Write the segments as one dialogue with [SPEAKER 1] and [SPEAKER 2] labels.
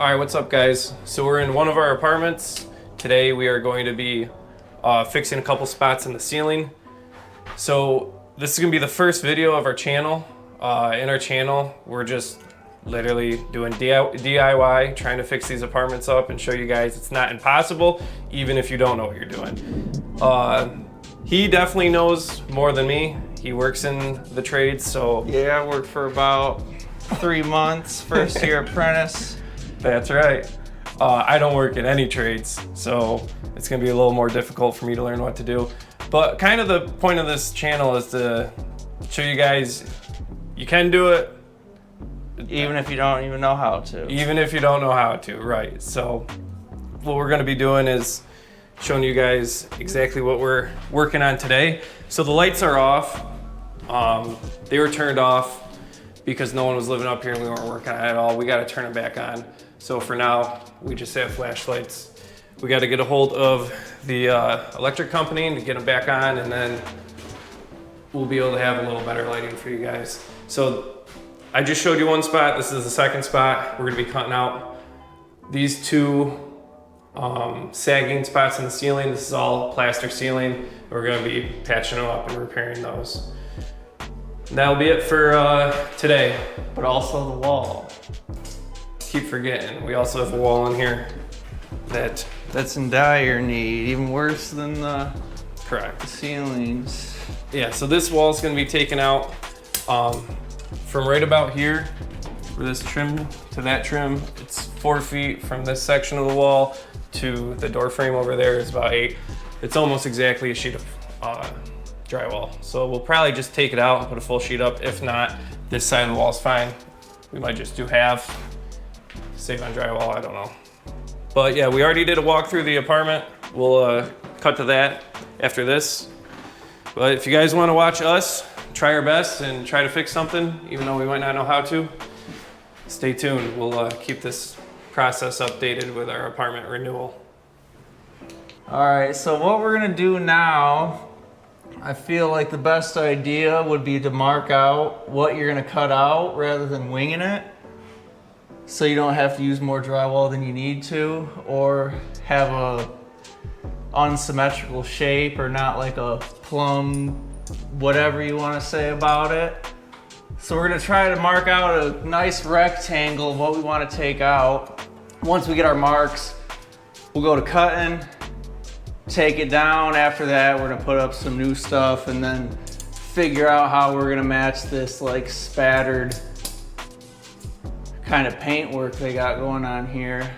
[SPEAKER 1] All right, what's up guys? So we're in one of our apartments. Today we are going to be fixing a couple spots in the ceiling. So this is gonna be the first video of our channel. In our channel, we're just literally doing DIY, trying to fix these apartments up and show you guys it's not impossible, even if you don't know what you're doing. He definitely knows more than me. He works in the trades, so.
[SPEAKER 2] Yeah, I worked for about 3 months, first year apprentice.
[SPEAKER 1] That's right. I don't work in any trades, so it's gonna be a little more difficult for me to learn what to do. But kind of the point of this channel is to show you guys you can do it.
[SPEAKER 2] Even if you don't even know how to.
[SPEAKER 1] Even if you don't know how to, right. So what we're gonna be doing is showing you guys exactly what we're working on today. So the lights are off. They were turned off because no one was living up here and we weren't working on it at all. We gotta turn them back on. So for now, we just have flashlights. We gotta get a hold of the electric company to get them back on, and then we'll be able to have a little better lighting for you guys. So I just showed you one spot. This is the second spot. We're gonna be cutting out these two sagging spots in the ceiling. This is all plaster ceiling. We're gonna be patching them up and repairing those. And that'll be it for today.
[SPEAKER 2] But also the wall.
[SPEAKER 1] Keep forgetting, we also have a wall in here
[SPEAKER 2] that's in dire need, even worse than the
[SPEAKER 1] correct
[SPEAKER 2] ceilings.
[SPEAKER 1] Yeah, so this wall is going to be taken out from right about here for this trim to that trim. It's 4 feet from this section of the wall to the door frame over there is about 8. It's almost exactly a sheet of drywall. So we'll probably just take it out and put a full sheet up. If not, this side of the wall is fine. We might just do half. Save on drywall, I don't know. But yeah, we already did a walk through the apartment. We'll cut to that after this. But if you guys want to watch us try our best and try to fix something, even though we might not know how to, stay tuned. We'll keep this process updated with our apartment renewal.
[SPEAKER 2] All right, so what we're gonna do now, I feel like the best idea would be to mark out what you're gonna cut out rather than winging it. So you don't have to use more drywall than you need to, or have a unsymmetrical shape, or not like a plumb, whatever you want to say about it. So we're gonna try to mark out a nice rectangle of what we want to take out. Once we get our marks, we'll go to cutting, take it down. After that, we're gonna put up some new stuff and then figure out how we're gonna match this like spattered kind of paintwork they got going on here.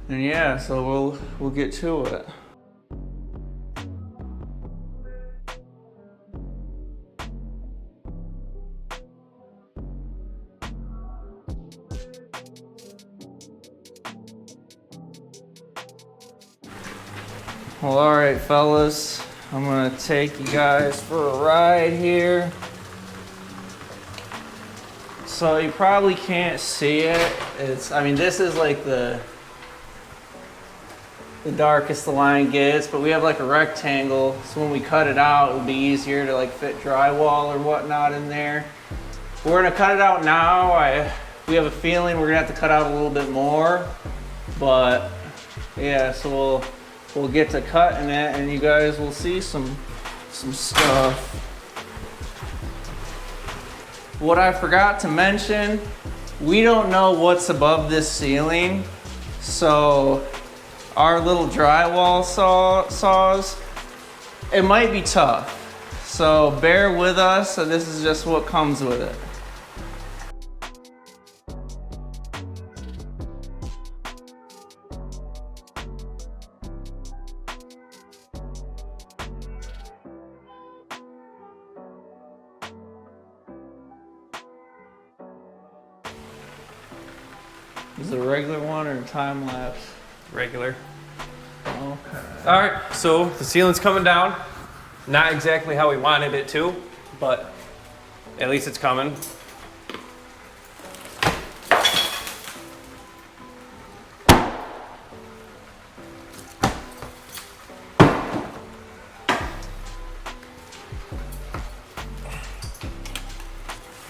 [SPEAKER 2] And yeah, so we'll get to it. Well, all right, fellas, I'm gonna take you guys for a ride here. So you probably can't see it. I mean, this is like the darkest the line gets, but we have like a rectangle. So when we cut it out, it'll be easier to like fit drywall or whatnot in there. We're gonna cut it out now. We have a feeling we're gonna have to cut out a little bit more, but yeah, so we'll get to cutting it and you guys will see some stuff. What I forgot to mention, we don't know what's above this ceiling, so our little drywall saws, it might be tough. So bear with us, and this is just what comes with it. Is it a regular one or a time lapse?
[SPEAKER 1] Regular.
[SPEAKER 2] Okay.
[SPEAKER 1] All right, so the ceiling's coming down. Not exactly how we wanted it to, but at least it's coming.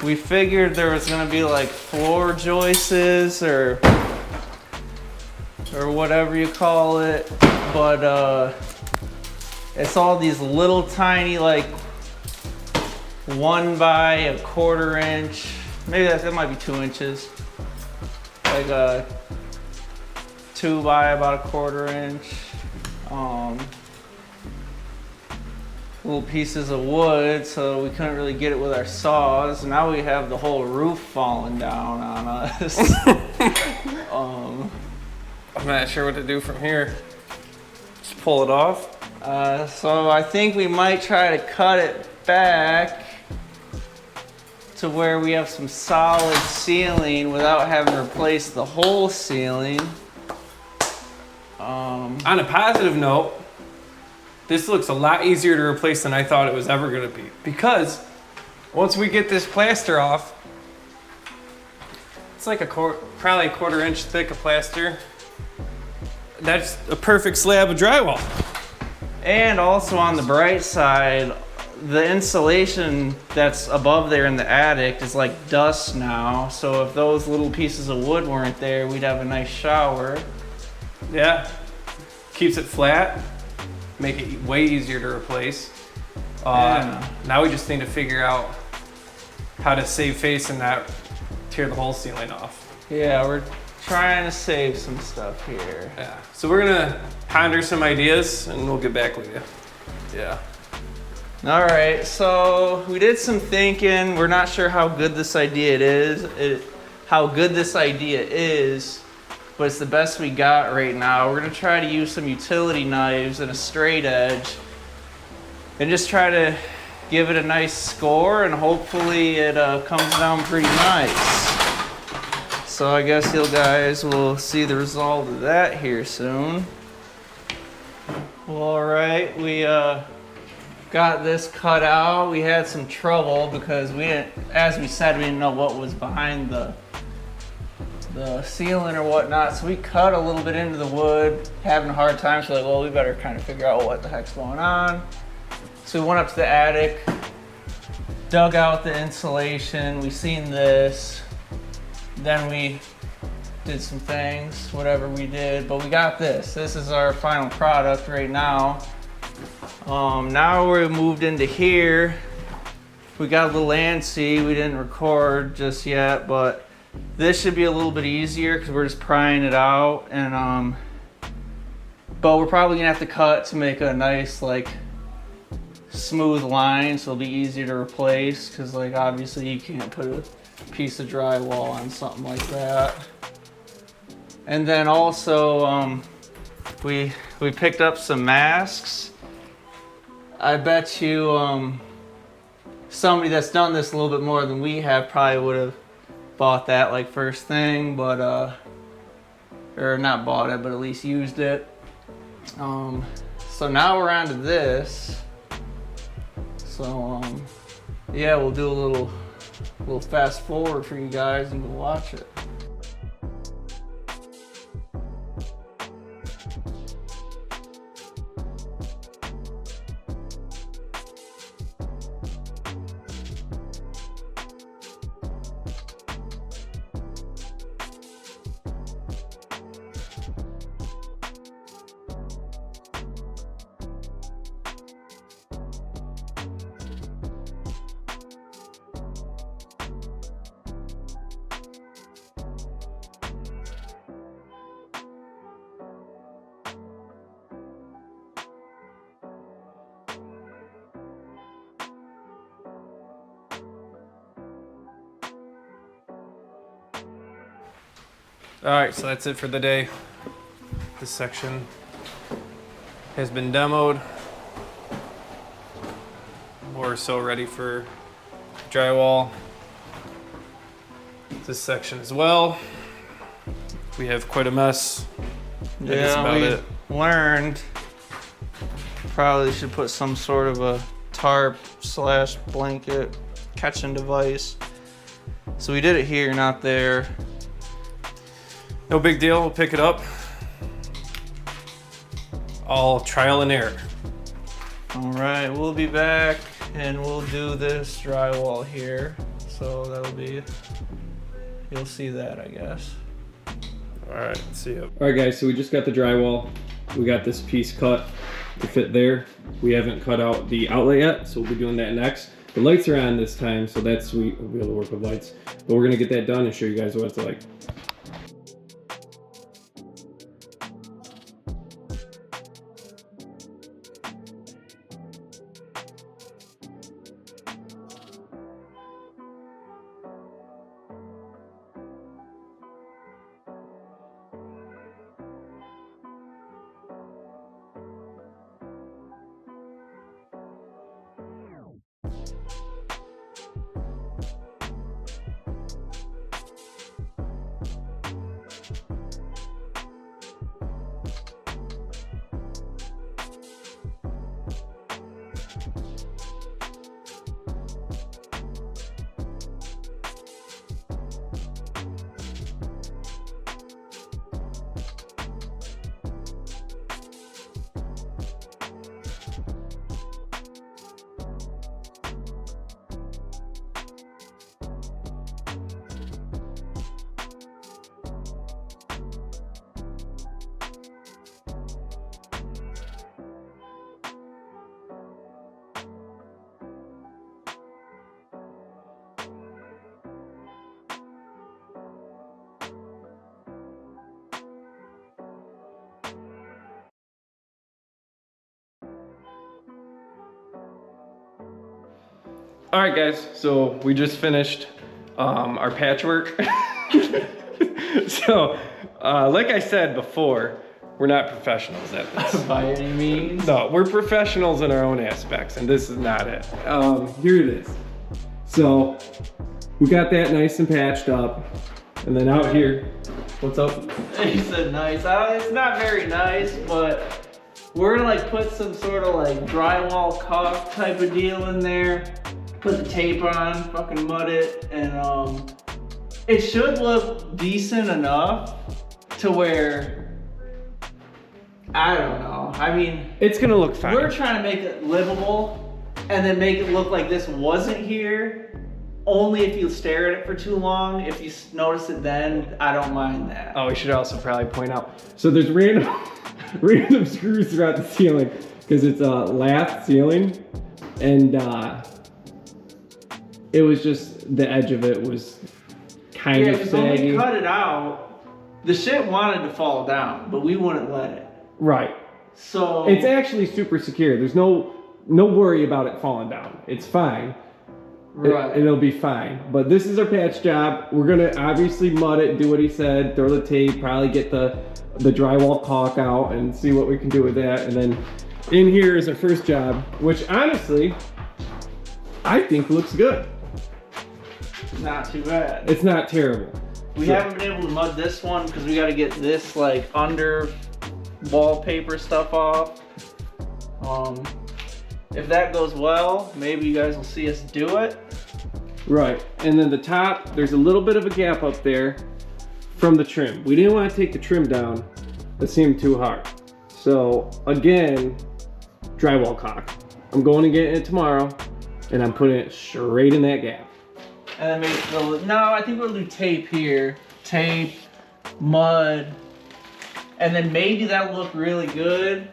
[SPEAKER 2] We figured there was gonna be like floor joists or or whatever you call it, but it's all these little tiny, like 1 by 1/4 inch, maybe that might be 2 inches, like a 2 by about 1/4 inch, little pieces of wood, so we couldn't really get it with our saws. Now we have the whole roof falling down on us.
[SPEAKER 1] I'm not sure what to do from here. Just pull it off.
[SPEAKER 2] So I think we might try to cut it back to where we have some solid ceiling without having to replace the whole ceiling.
[SPEAKER 1] On a positive note, this looks a lot easier to replace than I thought it was ever going to be, because once we get this plaster off, it's like probably a 1/4 inch thick of plaster. That's a perfect slab of drywall.
[SPEAKER 2] And also on the bright side, the insulation that's above there in the attic is like dust now. So if those little pieces of wood weren't there, we'd have a nice shower.
[SPEAKER 1] Yeah, keeps it flat, make it way easier to replace. Now we just need to figure out how to save face and not tear the whole ceiling off.
[SPEAKER 2] Yeah, we're trying to save some stuff here.
[SPEAKER 1] Yeah, so we're gonna ponder some ideas and we'll get back with you. Yeah.
[SPEAKER 2] All right, so we did some thinking. We're not sure how good this idea is, but it's the best we got right now. We're gonna try to use some utility knives and a straight edge and just try to give it a nice score, and hopefully it comes down pretty nice. So I guess you guys will see the result of that here soon. Well, all right, we got this cut out. We had some trouble because as we said, we didn't know what was behind the ceiling or whatnot. So we cut a little bit into the wood, having a hard time. So like, well, we better kind of figure out what the heck's going on. So we went up to the attic, dug out the insulation. We seen this. Then we did some things, whatever we did, but we got this. This is our final product right now. Now we're moved into here. We got a little ANSI. We didn't record just yet, but this should be a little bit easier because we're just prying it out. And but we're probably gonna have to cut to make a nice like smooth line, so it'll be easier to replace. Because like obviously you can't put a piece of drywall on something like that. And then also we picked up some masks. I bet you somebody that's done this a little bit more than we have probably would have bought that like first thing, but or not bought it, but at least used it. So now we're on to this. So yeah, we'll do a little fast forward for you guys and go watch it.
[SPEAKER 1] All right, so that's it for the day. This section has been demoed. We're so ready for drywall. This section as well. We have quite a mess. That's about it.
[SPEAKER 2] Learned probably should put some sort of a tarp / blanket catching device. So we did it here, not there.
[SPEAKER 1] No big deal, we'll pick it up. All trial and error.
[SPEAKER 2] All right, we'll be back and we'll do this drywall here. So that'll be, you'll see that, I guess.
[SPEAKER 1] All All right, see you. All right, guys, so we just got the drywall. We got this piece cut to fit there. We haven't cut out the outlet yet, so we'll be doing that next. The lights are on this time, so that's sweet. We'll be able to work with lights. But we're gonna get that done and show you guys what it's like. All right, guys, so we just finished our patchwork. So, like I said before, we're not professionals at this.
[SPEAKER 2] By any means.
[SPEAKER 1] No, we're professionals in our own aspects, and this is not it. Here it is. So, we got that nice and patched up, and then out here, what's up?
[SPEAKER 2] He said nice. It's not very nice, but we're gonna like put some sort of like drywall caulk type of deal in there. Put the tape on, fucking mud it, and it should look decent enough to where, I don't know. I mean,
[SPEAKER 1] It's gonna look fine.
[SPEAKER 2] we're trying to make it livable and then make it look like this wasn't here. Only if you stare at it for too long. If you notice it then, I don't mind that.
[SPEAKER 1] Oh, we should also probably point out. So there's random screws throughout the ceiling because it's a lath ceiling, and it was just the edge of it was kind
[SPEAKER 2] Yeah,
[SPEAKER 1] of
[SPEAKER 2] because when
[SPEAKER 1] saggy.
[SPEAKER 2] we cut it out, the shit wanted to fall down, but we wouldn't let it.
[SPEAKER 1] Right.
[SPEAKER 2] So
[SPEAKER 1] It's actually super secure. There's no worry about it falling down. It's fine.
[SPEAKER 2] right.
[SPEAKER 1] It'll be fine. But this is our patch job. We're gonna obviously mud it, do what he said, throw the tape, probably get the drywall caulk out and see what we can do with that. And then in here is our first job, which honestly, I think looks good.
[SPEAKER 2] Not too bad.
[SPEAKER 1] It's not terrible.
[SPEAKER 2] We haven't been able to mud this one because we got to get this like under wallpaper stuff off. If that goes well, maybe you guys will see us do it.
[SPEAKER 1] Right, and then the top, there's a little bit of a gap up there from the trim. We didn't want to take the trim down. It seemed too hard. So again, drywall caulk. I'm going to get it tomorrow, and I'm putting it straight in that gap.
[SPEAKER 2] And then maybe no, I think we'll do tape here. Tape, mud, and then maybe that'll look really good.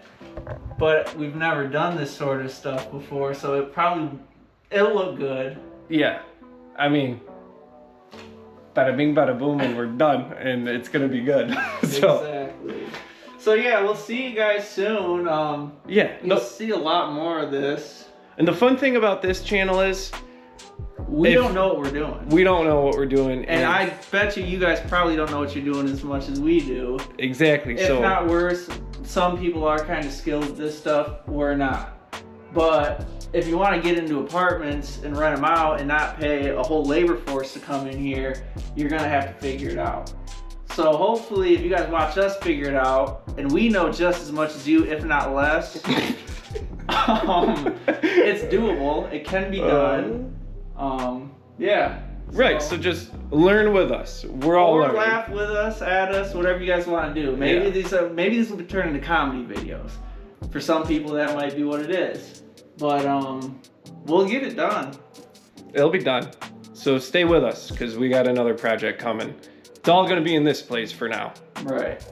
[SPEAKER 2] But we've never done this sort of stuff before, so it'll look good.
[SPEAKER 1] Yeah, I mean, bada bing, bada boom, and we're done, and it's gonna be good. So,
[SPEAKER 2] Exactly. So yeah, we'll see you guys soon.
[SPEAKER 1] yeah,
[SPEAKER 2] You'll see a lot more of this.
[SPEAKER 1] and the fun thing about this channel is
[SPEAKER 2] We don't know what we're doing.
[SPEAKER 1] we don't know what we're doing,
[SPEAKER 2] And I bet you guys probably don't know what you're doing as much as we do.
[SPEAKER 1] exactly.
[SPEAKER 2] If
[SPEAKER 1] So
[SPEAKER 2] not worse, some people are kind of skilled at this stuff, we're not. But if you want to get into apartments and rent them out and not pay a whole labor force to come in here, you're going to have to figure it out. So hopefully if you guys watch us figure it out, and we know just as much as you, if not less, it's doable. It can be done. Yeah.
[SPEAKER 1] right, so just learn with us. We're all
[SPEAKER 2] Or
[SPEAKER 1] learning.
[SPEAKER 2] laugh with us, at us, whatever you guys want to do. Maybe
[SPEAKER 1] Yeah.
[SPEAKER 2] maybe this will be turned into comedy videos. For some people, that might be what it is. But we'll get it done.
[SPEAKER 1] It'll be done. So stay with us because we got another project coming. It's all gonna be in this place for now.
[SPEAKER 2] Right.